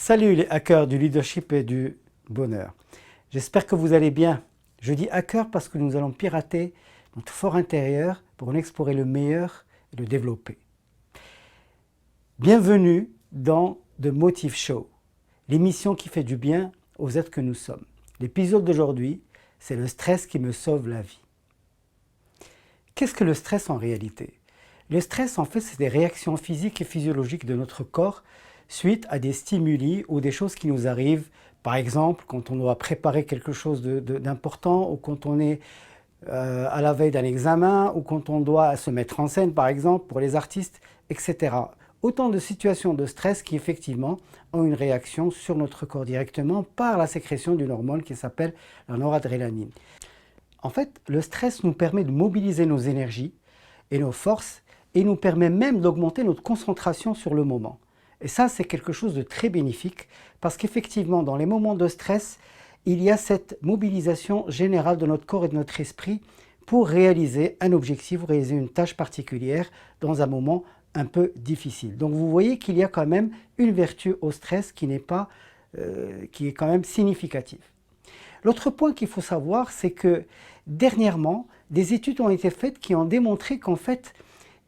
Salut les hackers du leadership et du bonheur. J'espère que vous allez bien. Je dis hacker parce que nous allons pirater notre fort intérieur pour en explorer le meilleur et le développer. Bienvenue dans The Motive Show, l'émission qui fait du bien aux êtres que nous sommes. L'épisode d'aujourd'hui, c'est le stress qui me sauve la vie. Qu'est-ce que le stress en réalité? Le stress, en fait, c'est des réactions physiques et physiologiques de notre corps suite à des stimuli ou des choses qui nous arrivent. Par exemple, quand on doit préparer quelque chose d'important ou quand on est à la veille d'un examen ou quand on doit se mettre en scène, par exemple, pour les artistes, etc. Autant de situations de stress qui, effectivement, ont une réaction sur notre corps directement par la sécrétion d'une hormone qui s'appelle la noradrénaline. En fait, le stress nous permet de mobiliser nos énergies et nos forces et nous permet même d'augmenter notre concentration sur le moment. Et ça, c'est quelque chose de très bénéfique parce qu'effectivement, dans les moments de stress, il y a cette mobilisation générale de notre corps et de notre esprit pour réaliser un objectif, réaliser une tâche particulière dans un moment un peu difficile. Donc vous voyez qu'il y a quand même une vertu au stress qui est quand même significative. L'autre point qu'il faut savoir, c'est que dernièrement, des études ont été faites qui ont démontré qu'en fait,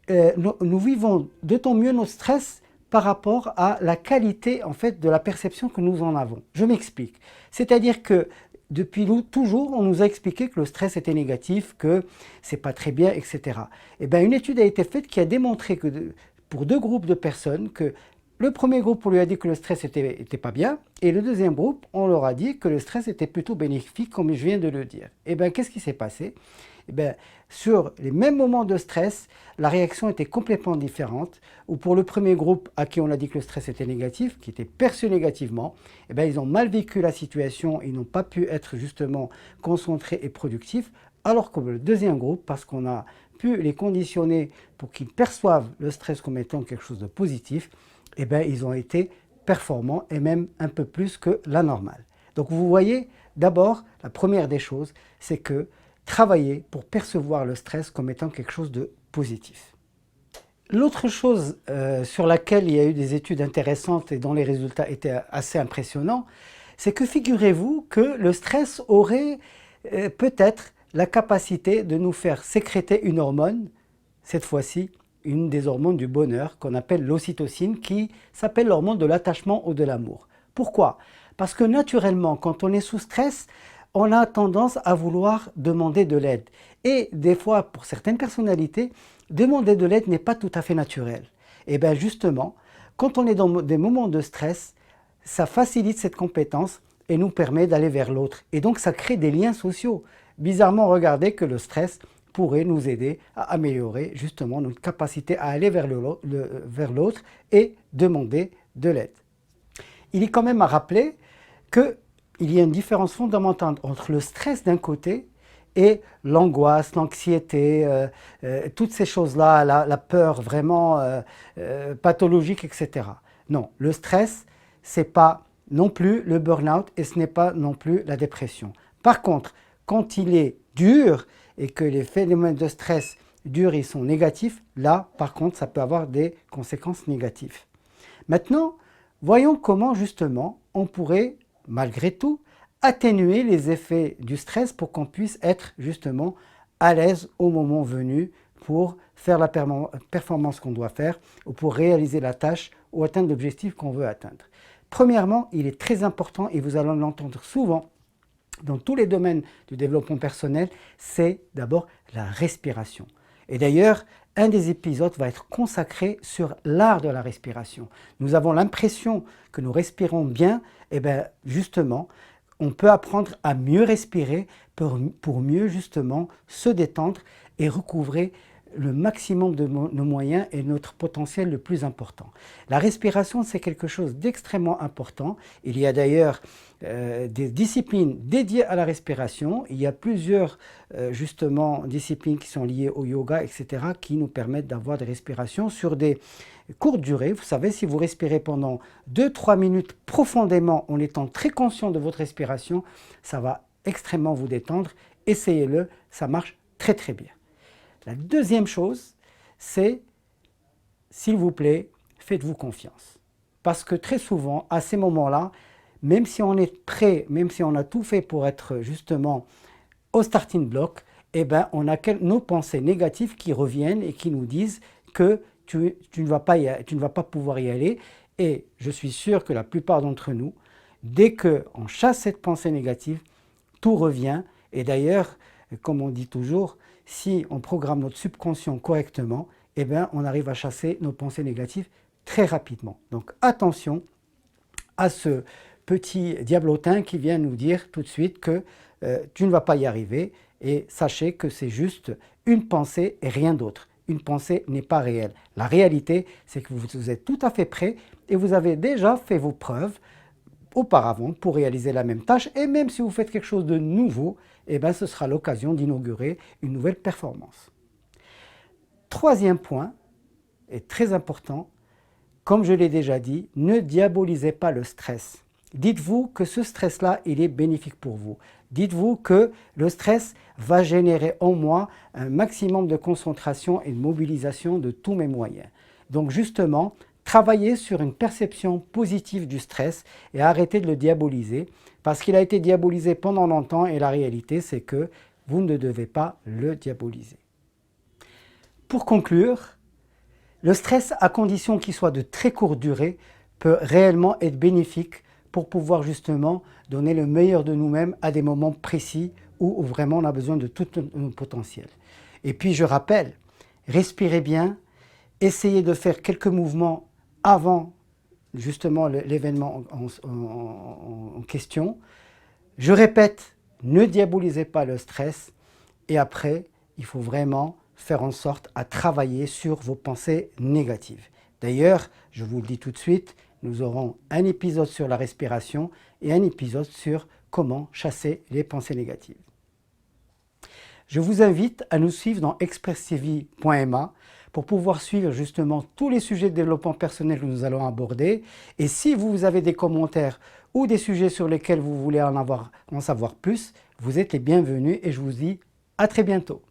nous vivons d'autant mieux notre stress par rapport à la qualité en fait, de la perception que nous en avons. Je m'explique. C'est-à-dire que depuis toujours, on nous a expliqué que le stress était négatif, que c'est pas très bien, etc. Et bien, une étude a été faite qui a démontré que pour deux groupes de personnes, que le premier groupe, on lui a dit que le stress était pas bien, et le deuxième groupe, on leur a dit que le stress était plutôt bénéfique, comme je viens de le dire. Et bien, qu'est-ce qui s'est passé? Eh bien, sur les mêmes moments de stress, la réaction était complètement différente. Ou pour le premier groupe à qui on a dit que le stress était négatif, qui était perçu négativement, eh bien, ils ont mal vécu la situation, ils n'ont pas pu être justement concentrés et productifs. Alors que le deuxième groupe, parce qu'on a pu les conditionner pour qu'ils perçoivent le stress comme étant quelque chose de positif, eh bien, ils ont été performants et même un peu plus que la normale. Donc vous voyez, d'abord, la première des choses, c'est que travailler pour percevoir le stress comme étant quelque chose de positif. L'autre chose sur laquelle il y a eu des études intéressantes et dont les résultats étaient assez impressionnants, c'est que figurez-vous que le stress aurait peut-être la capacité de nous faire sécréter une hormone, cette fois-ci une des hormones du bonheur qu'on appelle l'ocytocine, qui s'appelle l'hormone de l'attachement ou de l'amour. Pourquoi? Parce que naturellement, quand on est sous stress, on a tendance à vouloir demander de l'aide. Et des fois, pour certaines personnalités, demander de l'aide n'est pas tout à fait naturel. Et bien justement, quand on est dans des moments de stress, ça facilite cette compétence et nous permet d'aller vers l'autre. Et donc ça crée des liens sociaux. Bizarrement, regardez que le stress pourrait nous aider à améliorer justement notre capacité à aller vers l'autre et demander de l'aide. Il est quand même à rappeler qu'il y a une différence fondamentale entre le stress d'un côté et l'angoisse, l'anxiété, toutes ces choses-là, la peur vraiment pathologique, etc. Non, le stress, ce n'est pas non plus le burn-out et ce n'est pas non plus la dépression. Par contre, quand il est dur et que les phénomènes de stress durs, ils sont négatifs, là, par contre, ça peut avoir des conséquences négatives. Maintenant, voyons comment justement on pourrait, malgré tout, atténuer les effets du stress pour qu'on puisse être justement à l'aise au moment venu pour faire la performance qu'on doit faire ou pour réaliser la tâche ou atteindre l'objectif qu'on veut atteindre. Premièrement, il est très important, et vous allez l'entendre souvent dans tous les domaines du développement personnel, c'est d'abord la respiration. Et d'ailleurs, un des épisodes va être consacré sur l'art de la respiration. Nous avons l'impression que nous respirons bien, et bien justement, on peut apprendre à mieux respirer pour mieux justement se détendre et recouvrer le maximum de nos moyens et notre potentiel le plus important. La respiration, c'est quelque chose d'extrêmement important. Il y a d'ailleurs des disciplines dédiées à la respiration. Il y a plusieurs justement disciplines qui sont liées au yoga, etc., qui nous permettent d'avoir des respirations sur des courtes durées. Vous savez, si vous respirez pendant 2-3 minutes profondément en étant très conscient de votre respiration, ça va extrêmement vous détendre. Essayez-le, ça marche très très bien. La deuxième chose, c'est, s'il vous plaît, faites-vous confiance. parce que très souvent, à ces moments-là, même si on est prêt, même si on a tout fait pour être justement au starting block, eh ben, on a nos pensées négatives qui reviennent et qui nous disent que tu ne vas pas pouvoir y aller. Et je suis sûr que la plupart d'entre nous, dès qu'on chasse cette pensée négative, tout revient. Et d'ailleurs, comme on dit toujours, si on programme notre subconscient correctement, eh bien, on arrive à chasser nos pensées négatives très rapidement. Donc attention à ce petit diablotin qui vient nous dire tout de suite que tu ne vas pas y arriver, et sachez que c'est juste une pensée et rien d'autre. Une pensée n'est pas réelle. La réalité, c'est que vous êtes tout à fait prêt et vous avez déjà fait vos preuves auparavant pour réaliser la même tâche, et même si vous faites quelque chose de nouveau, eh bien, ce sera l'occasion d'inaugurer une nouvelle performance. Troisième point, est très important, comme je l'ai déjà dit, ne diabolisez pas le stress. Dites-vous que ce stress-là, il est bénéfique pour vous. Dites-vous que le stress va générer en moi un maximum de concentration et de mobilisation de tous mes moyens. Donc justement, travaillez sur une perception positive du stress et arrêtez de le diaboliser, parce qu'il a été diabolisé pendant longtemps et la réalité, c'est que vous ne devez pas le diaboliser. Pour conclure, le stress, à condition qu'il soit de très courte durée, peut réellement être bénéfique pour pouvoir justement donner le meilleur de nous-mêmes à des moments précis où vraiment on a besoin de tout notre potentiel. Et puis je rappelle, respirez bien, essayez de faire quelques mouvements avant justement l'événement en question. Je répète, ne diabolisez pas le stress, et après, il faut vraiment faire en sorte à travailler sur vos pensées négatives. D'ailleurs, je vous le dis tout de suite, nous aurons un épisode sur la respiration et un épisode sur comment chasser les pensées négatives. Je vous invite à nous suivre dans expresstv.ma pour pouvoir suivre justement tous les sujets de développement personnel que nous allons aborder. Et si vous avez des commentaires ou des sujets sur lesquels vous voulez en savoir plus, vous êtes les bienvenus et je vous dis à très bientôt.